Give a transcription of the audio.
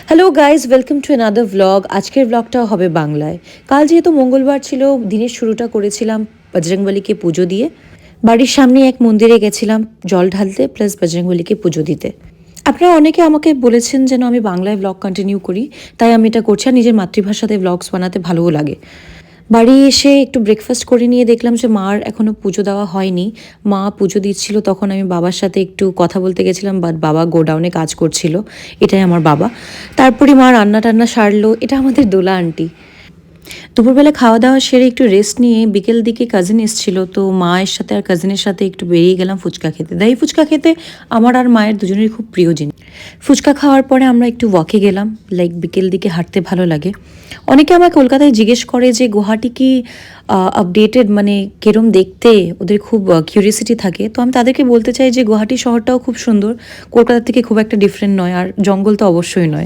Hello guys, welcome to another vlog. আজকের ভ্লগটাও হবে বাংলায়। কাল যেহেতু মঙ্গলবার ছিল, দিনের শুরুটা করেছিলাম বজরংবলীকে পুজো দিয়ে। বাড়ির সামনে এক মন্দিরে গেছিলাম জল ঢালতে, প্লাস বজরংবলীকে পুজো দিতে। আপনারা অনেকে আমাকে বলেছেন যেন আমি বাংলায় ভ্লগ কন্টিনিউ করি, তাই আমি এটা করছি। আর নিজের মাতৃভাষাতে ভ্লগস বানাতে ভালোও লাগে। বাড়ি এসে একটু ব্রেকফাস্ট করে নিয়ে দেখলাম যে মার এখনও পুজো দেওয়া হয়নি। মা পুজো দিচ্ছিল, তখন আমি বাবার সাথে একটু কথা বলতে গেছিলাম, বাট বাবা গোডাউনে কাজ করছিল। এটাই আমার বাবা। তারপরে মা রান্না টান্না সারলো। এটা আমাদের দোলা আন্টি। দুপুরবেলা খাওয়া দাওয়া সেরে একটু রেস্ট নিয়ে বিকেল দিকে কাজিন এসেছিলো, তো মায়ের সাথে আর কাজিনের সাথে একটু বেরিয়ে গেলাম ফুচকা খেতে। দই ফুচকা খেতে আমার আর মায়ের দুজনেরই খুব প্রিয় জিনিস। ফুচকা খাওয়ার পরে আমরা একটু ওয়াকে গেলাম, লাইক বিকেল দিকে হাঁটতে ভালো লাগে। অনেকে আমাকে কলকাতায় জিজ্ঞেস করে যে গুয়াহাটি কি আপডেটেড, মানে কেরম দেখতে, ওদের খুব কিউরিয়াসিটি থাকে। তো আমি তাদেরকে বলতে চাই যে গুয়াহাটি শহরটাও খুব সুন্দর, কলকাতা থেকে খুব একটা ডিফারেন্ট নয়, আর জঙ্গল তো অবশ্যই নয়।